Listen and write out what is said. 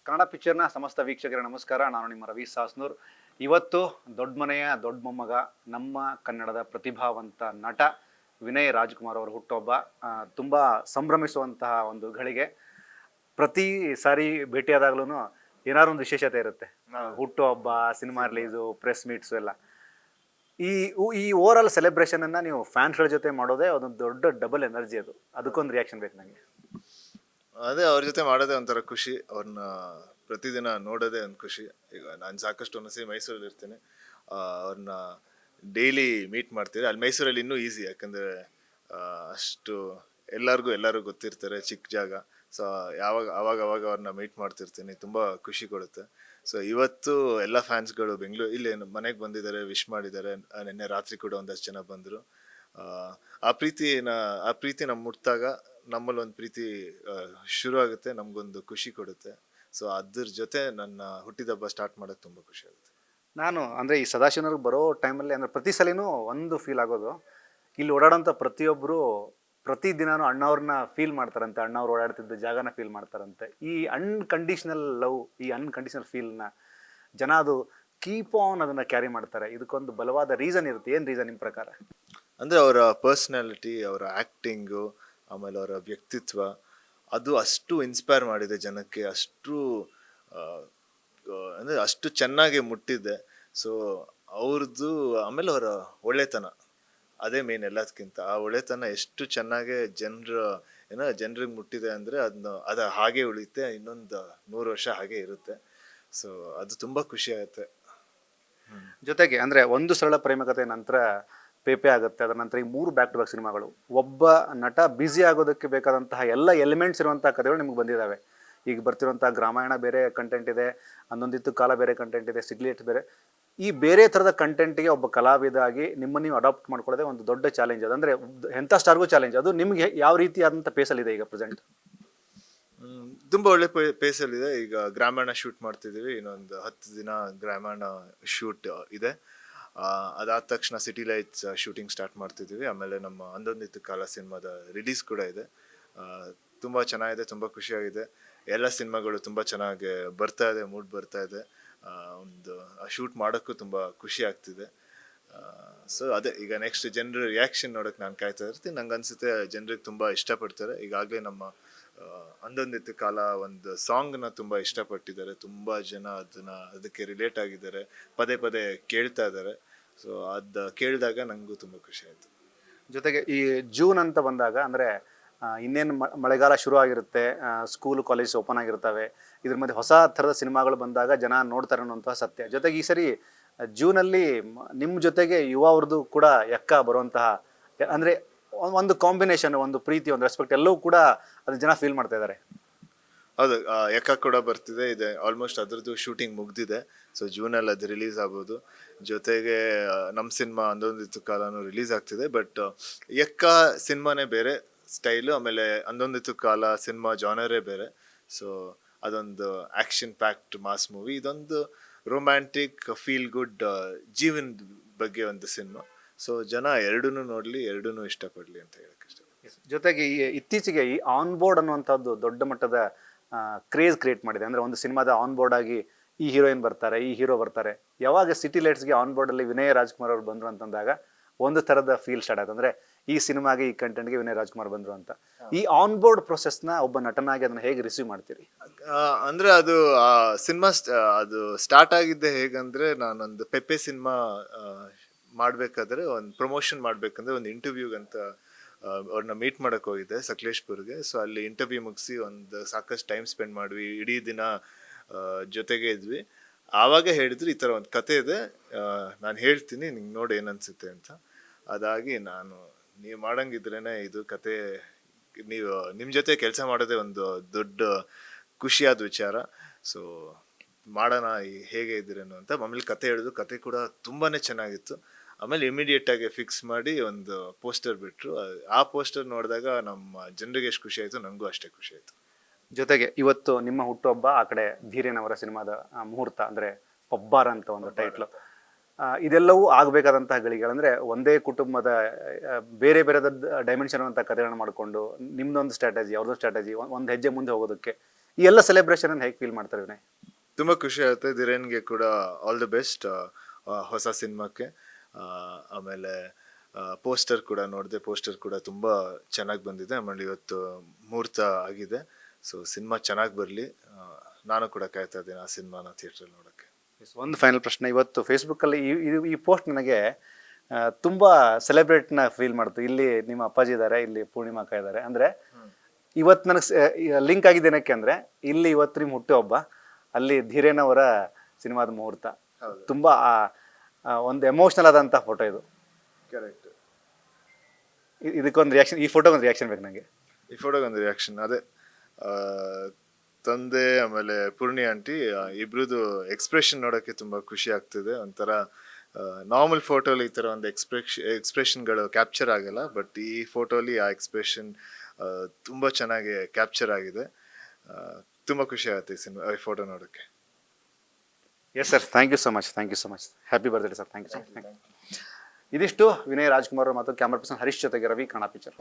ಕನ್ನಡ ಪಿಕ್ಚರ್ನ ಸಮಸ್ತ ವೀಕ್ಷಕರಿಗೆ ನಮಸ್ಕಾರ. ನಾನು ನಿಮ್ಮ ರವಿ ಸಾಸ್ನೂರ್. ಇವತ್ತು ದೊಡ್ಡ ಮನೆಯ ದೊಡ್ಡ ಮೊಮ್ಮಗ, ನಮ್ಮ ಕನ್ನಡದ ಪ್ರತಿಭಾವಂತ ನಟ ವಿನಯ್ ರಾಜ್ಕುಮಾರ್ ಅವರ ಹುಟ್ಟುಹಬ್ಬ. ತುಂಬ ಸಂಭ್ರಮಿಸುವಂತಹ ಒಂದು ಘಳಿಗೆ. ಪ್ರತಿ ಸಾರಿ ಭೇಟಿಯಾದಾಗ್ಲೂ ಏನಾದ್ರು ಒಂದು ವಿಶೇಷತೆ ಇರುತ್ತೆ. ಹುಟ್ಟುಹಬ್ಬ, ಸಿನಿಮಾ ರಿಲೀಸು, ಪ್ರೆಸ್ ಮೀಟ್ಸು ಎಲ್ಲ. ಈ ಈ ಓವರ್ ಆಲ್ ಸೆಲೆಬ್ರೇಷನನ್ನು ನೀವು ಫ್ಯಾನ್ಸ್ಗಳ ಜೊತೆ ಮಾಡೋದೇ ಅದೊಂದು ದೊಡ್ಡ ಡಬಲ್ ಎನರ್ಜಿ. ಅದಕ್ಕೊಂದು ರಿಯಾಕ್ಷನ್ ಬೇಕು ನನಗೆ. ಅದೇ ಅವ್ರ ಜೊತೆ ಮಾಡೋದೇ ಒಂಥರ ಖುಷಿ. ಅವ್ರನ್ನ ಪ್ರತಿದಿನ ನೋಡೋದೇ ಒಂದು ಖುಷಿ. ಈಗ ನಾನು ಸಾಕಷ್ಟು ಒಂದ್ಸತಿ ಮೈಸೂರಲ್ಲಿ ಇರ್ತೀನಿ, ಅವ್ರನ್ನ ಡೈಲಿ ಮೀಟ್ ಮಾಡ್ತೀರಿ. ಅಲ್ಲಿ ಮೈಸೂರಲ್ಲಿ ಇನ್ನೂ ಈಸಿ, ಯಾಕಂದರೆ ಅಷ್ಟು ಎಲ್ಲರೂ ಗೊತ್ತಿರ್ತಾರೆ, ಚಿಕ್ಕ ಜಾಗ. ಸೊ ಅವಾಗ ಅವ್ರನ್ನ ಮೀಟ್ ಮಾಡ್ತಿರ್ತೀನಿ, ತುಂಬ ಖುಷಿ ಕೊಡುತ್ತೆ. ಸೊ ಇವತ್ತು ಎಲ್ಲ ಫ್ಯಾನ್ಸ್ಗಳು ಇಲ್ಲಿ ಮನೆಗೆ ಬಂದಿದ್ದಾರೆ, ವಿಶ್ ಮಾಡಿದ್ದಾರೆ. ನಿನ್ನೆ ರಾತ್ರಿ ಕೂಡ ಒಂದಷ್ಟು ಜನ ಬಂದರು. ಆ ಪ್ರೀತಿ ನಮ್ಮ ಮುಟ್ಟಾಗ ನಮ್ಮಲ್ಲಿ ಒಂದು ಪ್ರೀತಿ ಶುರು ಆಗುತ್ತೆ, ನಮಗೊಂದು ಖುಷಿ ಕೊಡುತ್ತೆ. ಸೊ ಅದ್ರ ಜೊತೆ ನನ್ನ ಹುಟ್ಟಿದಬ್ಬ ಸ್ಟಾರ್ಟ್ ಮಾಡೋಕ್ಕೆ ತುಂಬ ಖುಷಿ ಆಗುತ್ತೆ. ನಾನು ಅಂದರೆ ಈ ಸದಾಶಿವನವ್ರಿಗೆ ಬರೋ ಟೈಮಲ್ಲಿ ಅಂದರೆ ಪ್ರತಿ ಸಲಿನೂ ಒಂದು ಫೀಲ್ ಆಗೋದು, ಇಲ್ಲಿ ಓಡಾಡೋಂಥ ಪ್ರತಿಯೊಬ್ಬರು ಪ್ರತಿದಿನನೂ ಅಣ್ಣವ್ರನ್ನ ಫೀಲ್ ಮಾಡ್ತಾರಂತೆ, ಅಣ್ಣವ್ರು ಓಡಾಡ್ತಿದ್ದ ಜಾಗನ ಫೀಲ್ ಮಾಡ್ತಾರಂತೆ. ಈ ಅನ್ಕಂಡೀಷ್ನಲ್ ಲವ್, ಈ ಅನ್ಕಂಡೀಷ್ನಲ್ ಫೀಲ್ನ ಜನ ಅದು ಕೀಪ್ ಆನ್ ಅದನ್ನು ಕ್ಯಾರಿ ಮಾಡ್ತಾರೆ. ಇದಕ್ಕೊಂದು ಬಲವಾದ ರೀಸನ್ ಇರುತ್ತೆ. ಏನು ರೀಸನ್ ನಿಮ್ಮ ಪ್ರಕಾರ? ಅಂದರೆ ಅವರ ಪರ್ಸ್ನಾಲಿಟಿ, ಅವರ ಆ್ಯಕ್ಟಿಂಗು, ಆಮೇಲೆ ಅವರ ವ್ಯಕ್ತಿತ್ವ, ಅದು ಅಷ್ಟು ಇನ್ಸ್ಪೈರ್ ಮಾಡಿದೆ ಜನಕ್ಕೆ. ಅಂದರೆ ಅಷ್ಟು ಚೆನ್ನಾಗಿ ಮುಟ್ಟಿದೆ. ಸೊ ಅವ್ರದ್ದು, ಆಮೇಲೆ ಅವರ ಒಳ್ಳೆತನ, ಅದೇ ಮೇನ್ ಎಲ್ಲದಕ್ಕಿಂತ. ಆ ಒಳ್ಳೆತನ ಎಷ್ಟು ಚೆನ್ನಾಗಿ ಜನರಿಗೆ ಮುಟ್ಟಿದೆ ಅಂದರೆ ಅದು ಹಾಗೆ ಉಳಿಯುತ್ತೆ, ಇನ್ನೊಂದು 100 ವರ್ಷ ಹಾಗೆ ಇರುತ್ತೆ. ಸೊ ಅದು ತುಂಬ ಖುಷಿ ಆಗುತ್ತೆ. ಜೊತೆಗೆ ಅಂದರೆ ಒಂದು ಸರಳ ಪ್ರೇಮಕತೆ ನಂತರ ಪೇಪೆ ಆಗುತ್ತೆ, ಅದರ ನಂತರ ಈ 3 ಬ್ಯಾಕ್ ಟು ಬ್ಯಾಕ್ ಸಿನಿಮಾಗಳು. ಒಬ್ಬ ನಟ ಬ್ಯುಸಿ ಆಗೋದಕ್ಕೆ ಬೇಕಾದಂತಹ ಎಲ್ಲ ಎಲಿಮೆಂಟ್ಸ್ ಇರುವಂತಹ ಕಥೆಗಳು ನಿಮ್ಗೆ ಬಂದಿದ್ದಾವೆ. ಈಗ ಬರ್ತಿರುವಂತಹ ಗ್ರಾಮಾಯಣ ಬೇರೆ ಕಂಟೆಂಟ್ ಇದೆ, ಹನ್ನೊಂದಿತ್ತು ಕಾಲ ಬೇರೆ ಕಂಟೆಂಟ್ ಇದೆ, ಸಿಗ್ಲೇಟ್ ಬೇರೆ. ಈ ಬೇರೆ ಥರದ ಕಂಟೆಂಟ್ಗೆ ಒಬ್ಬ ಕಲಾವಿದಾಗಿ ನಿಮ್ಮನ್ನು ನೀವು ಅಡಾಪ್ಟ್ ಮಾಡ್ಕೊಳ್ಳೋದೇ ಒಂದು ದೊಡ್ಡ ಚಾಲೆಂಜ್. ಅದಂದರೆ ಎಂಥ ಸ್ಟಾರ್ಗೂ ಚಾಲೆಂಜ್. ಅದು ನಿಮಗೆ ಯಾವ ರೀತಿಯಾದಂಥ ಪೇಸಲ್ಲಿದೆ ಈಗ ಪ್ರೆಸೆಂಟ್? ತುಂಬ ಒಳ್ಳೆ ಪೇಸಲ್ಲಿದೆ. ಈಗ ಗ್ರಾಮಾಯಣ ಶೂಟ್ ಮಾಡ್ತಿದ್ದೀವಿ, ಇನ್ನೊಂದು 10 ದಿನ ಗ್ರಾಮಾಯಣ ಶೂಟ್ ಇದೆ. ಅದಾದ ತಕ್ಷಣ ಸಿಟಿ ಲೈಟ್ಸ್ ಶೂಟಿಂಗ್ ಸ್ಟಾರ್ಟ್ ಮಾಡ್ತಿದ್ದೀವಿ. ಆಮೇಲೆ ನಮ್ಮ ಅಂದೊಂದಿತ್ತು ಕಾಲ ಸಿನಿಮಾದ ರಿಲೀಸ್ ಕೂಡ ಇದೆ. ತುಂಬ ಚೆನ್ನಾಗಿದೆ, ತುಂಬ ಖುಷಿಯಾಗಿದೆ. ಎಲ್ಲ ಸಿನಿಮಾಗಳು ತುಂಬ ಚೆನ್ನಾಗಿ ಬರ್ತಾ ಇದೆ, ಮೂಡ್ ಬರ್ತಾ ಇದೆ. ಒಂದು ಶೂಟ್ ಮಾಡೋಕ್ಕೂ ತುಂಬ ಖುಷಿ ಆಗ್ತಿದೆ. ಸೊ ಅದೇ, ಈಗ ನೆಕ್ಸ್ಟ್ ಜನರ ರಿಯಾಕ್ಷನ್ ನೋಡೋಕೆ ನಾನು ಕಾಯ್ತಾ ಇರ್ತೀನಿ. ನಂಗೆ ಅನ್ಸುತ್ತೆ ಜನರಿಗೆ ತುಂಬ ಇಷ್ಟಪಡ್ತಾರೆ. ಈಗಾಗಲೇ ನಮ್ಮ ಅಂದೊಂದಿತ್ತು ಕಾಲ ಒಂದು ಸಾಂಗ್ನ ತುಂಬ ಇಷ್ಟಪಟ್ಟಿದ್ದಾರೆ. ತುಂಬ ಜನ ಅದಕ್ಕೆ ರಿಲೇಟ್ ಆಗಿದ್ದಾರೆ, ಪದೇ ಪದೇ ಕೇಳ್ತಾ ಇದ್ದಾರೆ. ಸೊ ಅದು ಕೇಳಿದಾಗ ನನಗೂ ತುಂಬ ಖುಷಿ ಆಯಿತು. ಜೊತೆಗೆ ಈ ಜೂನ್ ಅಂತ ಬಂದಾಗ ಅಂದರೆ ಇನ್ನೇನು ಮಳೆಗಾಲ ಶುರು ಆಗಿರುತ್ತೆ, ಸ್ಕೂಲು ಕಾಲೇಜ್ ಓಪನ್ ಆಗಿರ್ತವೆ. ಇದ್ರ ಮಧ್ಯೆ ಹೊಸ ಥರದ ಸಿನಿಮಾಗಳು ಬಂದಾಗ ಜನ ನೋಡ್ತಾರೆ ಅನ್ನೋಂಥ ಸತ್ಯ. ಜೊತೆಗೆ ಈ ಸರಿ ಜೂನಲ್ಲಿ ನಿಮ್ಮ ಜೊತೆಗೆ ಯುವ ಅವ್ರದ್ದು ಕೂಡ ಎಕ್ಕ ಬರುವಂತಹ, ಅಂದರೆ ಒಂದು ಕಾಂಬಿನೇಷನ್, ಒಂದು ಪ್ರೀತಿ, ಒಂದು ರೆಸ್ಪೆಕ್ಟ್ ಎಲ್ಲವೂ ಕೂಡ ಅದು ಜನ ಫೀಲ್ ಮಾಡ್ತಾ ಇದ್ದಾರೆ. ಹೌದು, ಎಕ್ಕ ಕೂಡ ಬರ್ತಿದೆ. ಇದೆ ಆಲ್ಮೋಸ್ಟ್ ಅದರದ್ದು ಶೂಟಿಂಗ್ ಮುಗ್ದಿದೆ. ಸೊ ಜೂನಲ್ಲಿ ಅದು ರಿಲೀಸ್ ಆಗ್ಬೋದು. ಜೊತೆಗೆ ನಮ್ಮ ಸಿನಿಮಾ ಅಂದೊಂದಿತ್ತು ಕಾಲನೂ ರಿಲೀಸ್ ಆಗ್ತಿದೆ. ಬಟ್ ಎಕ್ಕ ಸಿನಿಮಾನೇ ಬೇರೆ ಸ್ಟೈಲು, ಆಮೇಲೆ ಅಂದೊಂದಿತ್ತು ಕಾಲ ಸಿನಿಮಾ ಜಾನರೇ ಬೇರೆ. ಸೊ ಅದೊಂದು ಆ್ಯಕ್ಷನ್ ಪ್ಯಾಕ್ಡ್ ಮಾಸ್ ಮೂವಿ, ಇದೊಂದು ರೊಮ್ಯಾಂಟಿಕ್ ಫೀಲ್ ಗುಡ್ ಜೀವನದ ಬಗ್ಗೆ ಒಂದು ಸಿನಿಮಾ. ಸೊ ಜನ ಎರಡನ್ನೂ ನೋಡಲಿ, ಎರಡನ್ನೂ ಇಷ್ಟಪಡಲಿ ಅಂತ ಹೇಳಕ್ಕೆ ಇಷ್ಟ. ಜೊತೆಗೆ ಈ ಇತ್ತೀಚೆಗೆ ಈ ಆನ್ ಬೋರ್ಡ್ ಅನ್ನುವಂಥದ್ದು ದೊಡ್ಡ ಮಟ್ಟದ ಕ್ರೇಜ್ ಕ್ರಿಯೇಟ್ ಮಾಡಿದೆ. ಅಂದರೆ ಒಂದು ಸಿನಿಮಾದ ಆನ್ ಬೋರ್ಡ್ ಆಗಿ ಈ ಹೀರೋಯಿನ್ ಬರ್ತಾರೆ, ಈ ಹೀರೋ ಬರ್ತಾರೆ. ಯಾವಾಗ ಸಿಟಿ ಲೈಟ್ಸ್ಗೆ ಆನ್ ಬೋರ್ಡಲ್ಲಿ ವಿನಯ್ ರಾಜ್ಕುಮಾರ್ ಅವರು ಬಂದರು ಅಂತಂದಾಗ ಒಂದು ಥರದ ಫೀಲ್ ಸ್ಟಾರ್ಟ್ ಆಯ್ತು. ಅಂದರೆ ಈ ಸಿನಿಮಾಗೆ, ಈ ಕಂಟೆಂಟ್ಗೆ ವಿನಯ್ ರಾಜ್ಕುಮಾರ್ ಬಂದರು ಅಂತ. ಈ ಆನ್ ಬೋರ್ಡ್ ಪ್ರೊಸೆಸ್ನ ಒಬ್ಬ ನಟನಾಗಿ ಅದನ್ನು ಹೇಗೆ ರಿಸೀವ್ ಮಾಡ್ತೀರಿ? ಅಂದರೆ ಅದು ಸಿನಿಮಾ ಅದು ಸ್ಟಾರ್ಟ್ ಆಗಿದ್ದೆ ಹೇಗಂದರೆ, ನಾನೊಂದು ಪೆಪ್ಪೆ ಸಿನಿಮಾ ಮಾಡಬೇಕಾದ್ರೆ, ಒಂದು ಪ್ರಮೋಷನ್ ಮಾಡಬೇಕಂದ್ರೆ ಒಂದು ಇಂಟರ್ವ್ಯೂಗಂತ ಅವ್ರನ್ನ ಮೀಟ್ ಮಾಡೋಕ್ಕೆ ಹೋಗಿದ್ದೆ ಸಕಲೇಶ್ಪುರ್ಗೆ. ಸೊ ಅಲ್ಲಿ ಇಂಟರ್ವ್ಯೂ ಮುಗಿಸಿ ಒಂದು ಸಾಕಷ್ಟು ಟೈಮ್ ಸ್ಪೆಂಡ್ ಮಾಡಿದ್ವಿ, ಇಡೀ ದಿನ ಜೊತೆಗೆ ಇದ್ವಿ. ಆವಾಗ ಹೇಳಿದ್ರು, ಈ ಥರ ಒಂದು ಕತೆ ಇದೆ, ನಾನು ಹೇಳ್ತೀನಿ, ನಿಂಗೆ ನೋಡಿ ಏನನ್ಸುತ್ತೆ ಅಂತ. ಅದಾಗಿ ನೀವು ಮಾಡಂಗಿದ್ರೇ ಇದು ಕತೆ, ನಿಮ್ಮ ಜೊತೆ ಕೆಲಸ ಮಾಡೋದೇ ಒಂದು ದೊಡ್ಡ ಖುಷಿಯಾದ ವಿಚಾರ. ಸೊ ಮಾಡೋಣ, ಹೇಗೆ ಇದ್ದೀರೇನು ಅಂತ. ಆಮೇಲೆ ಕತೆ ಹೇಳಿದ್ರು, ಕತೆ ಕೂಡ ತುಂಬಾ ಚೆನ್ನಾಗಿತ್ತು. ಆಮೇಲೆ ಇಮಿಡಿಯೇಟ್ ಆಗಿ ಫಿಕ್ಸ್ ಮಾಡಿ ಒಂದು ಪೋಸ್ಟರ್ ಬಿಟ್ಟರು. ಆ ಪೋಸ್ಟರ್ ನೋಡಿದಾಗ ನಮ್ಮ ಜನರಿಗೆ ಎಷ್ಟು ಖುಷಿ ಆಯಿತು, ನನಗೂ ಅಷ್ಟೇ ಖುಷಿ ಆಯಿತು. ಜೊತೆಗೆ ಇವತ್ತು ನಿಮ್ಮ ಹುಟ್ಟುಹಬ್ಬ, ಆ ಕಡೆ ಧೀರೇನವರ ಸಿನಿಮಾದ ಮುಹೂರ್ತ, ಅಂದರೆ ಪಬ್ಬಾರ ಅಂತ ಒಂದು ಟೈಟ್ಲು. ಇದೆಲ್ಲವೂ ಆಗಬೇಕಾದಂತಹ ಗಳಿಗೆಗಳಂದರೆ ಒಂದೇ ಕುಟುಂಬದ ಬೇರೆ ಬೇರೆದ ಡೈಮೆನ್ಷನ್ ಅಂತ ಕಥೆಗಳನ್ನು ಮಾಡಿಕೊಂಡು ನಿಮ್ಮದೊಂದು ಸ್ಟ್ರಾಟಜಿ, ಅವ್ರದ್ದು ಸ್ಟ್ರಾಟಜಿ, ಒಂದು ಹೆಜ್ಜೆ ಮುಂದೆ ಹೋಗೋದಕ್ಕೆ ಈ ಎಲ್ಲ ಸೆಲೆಬ್ರೇಷನ್ ಹೇಗೆ ಫೀಲ್ ಮಾಡ್ತಾರೆ ವಿನಯ್? ತುಂಬ ಖುಷಿ ಆಗುತ್ತೆ. ಧಿರೇನ್ಗೆ ಕೂಡ ಆಲ್ ದಿ ಬೆಸ್ಟ್ ಹೊಸ ಸಿನಿಮಾಕ್ಕೆ. ಆಮೇಲೆ ಪೋಸ್ಟರ್ ಕೂಡ ನೋಡಿದೆ, ಪೋಸ್ಟರ್ ಕೂಡ ತುಂಬ ಚೆನ್ನಾಗಿ ಬಂದಿದೆ. ಆಮೇಲೆ ಇವತ್ತು ಮುಹೂರ್ತ ಆಗಿದೆ. ಸೊ ಸಿನಿಮಾ ಚೆನ್ನಾಗಿ ಬರಲಿ. ನಾನು ಕೂಡ ಕಾಯ್ತಾ ಇದ್ದೀನಿ ಆ ಸಿನಿಮಾನ ಥಿಯೇಟ್ರಲ್ಲಿ ನೋಡೋಕ್ಕೆ. ಒಂದು ಫೈನಲ್ ಪ್ರಶ್ನೆ, ಇವತ್ತು ಫೇಸ್ಬುಕ್ಕಲ್ಲಿ ಈ ಪೋಸ್ಟ್ ನನಗೆ ತುಂಬ ಸೆಲೆಬ್ರೇಟ್ನ ಫೀಲ್ ಮಾಡ್ತು. ಇಲ್ಲಿ ನಿಮ್ಮ ಅಪ್ಪಾಜಿ ಇದ್ದಾರೆ, ಇಲ್ಲಿ ಪೂರ್ಣಿಮಾ ಅಕ್ಕ ಇದ್ದಾರೆ. ಅಂದರೆ ಇವತ್ತು ನನಗೆ ಲಿಂಕ್ ಆಗಿದ್ದೇನಕ್ಕೆ ಅಂದರೆ ಇಲ್ಲಿ ಇವತ್ತು ನಿಮ್ಮ ಹುಟ್ಟುಹಬ್ಬ, ಅಲ್ಲಿ ಧೀರೇನ್ ಅವರ ಸಿನಿಮಾದ ಮುಹೂರ್ತ. ತುಂಬ ಒಂದು ಎಮೋಷ್ನಲ್ ಆದಂಥ ಫೋಟೋ ಇದು. ಕರೆಕ್ಟ್. ಇದಕ್ಕೊಂದು ರಿಯಾಕ್ಷನ್, ಈ ಫೋಟೋಗೊಂದು ರಿಯಾಕ್ಷನ್ ಬೇಕು ನನಗೆ. ಈ ಫೋಟೋಗೊಂದು ರಿಯಾಕ್ಷನ್ ಅದೇ ತಂದೆ ಆಮೇಲೆ ಪೂರ್ಣಿ ಆಂಟಿ ಇಬ್ರದ್ದು ಎಕ್ಸ್ಪ್ರೆಷನ್ ನೋಡೋಕ್ಕೆ ತುಂಬ ಖುಷಿ ಆಗ್ತಿದೆ. ಒಂಥರ ನಾರ್ಮಲ್ ಫೋಟೋಲಿ ಈ ಥರ ಒಂದು ಎಕ್ಸ್ಪ್ರೆಷನ್ಗಳು ಕ್ಯಾಪ್ಚರ್ ಆಗಲ್ಲ, ಬಟ್ ಈ ಫೋಟೋಲಿ ಆ ಎಕ್ಸ್ಪ್ರೆಷನ್ ತುಂಬ ಚೆನ್ನಾಗಿ ಕ್ಯಾಪ್ಚರ್ ಆಗಿದೆ. ತುಂಬ ಖುಷಿ ಆಗುತ್ತೆ ಈ ಫೋಟೋ ನೋಡೋಕ್ಕೆ. Yes sir, thank you so much, thank you so much. Happy birthday sir, thank you so much. ಇದಿಷ್ಟು ವಿನಯ್ ರಾಜ್ಕುಮಾರ್ ಮತ್ತು ಕ್ಯಾಮ್ರಾ ಪರ್ಸನ್ ಹರೀಶ್ ಜೊತೆಗೆ ರವಿ, ಕನ್ನಡ ಪಿಕ್ಚರ್.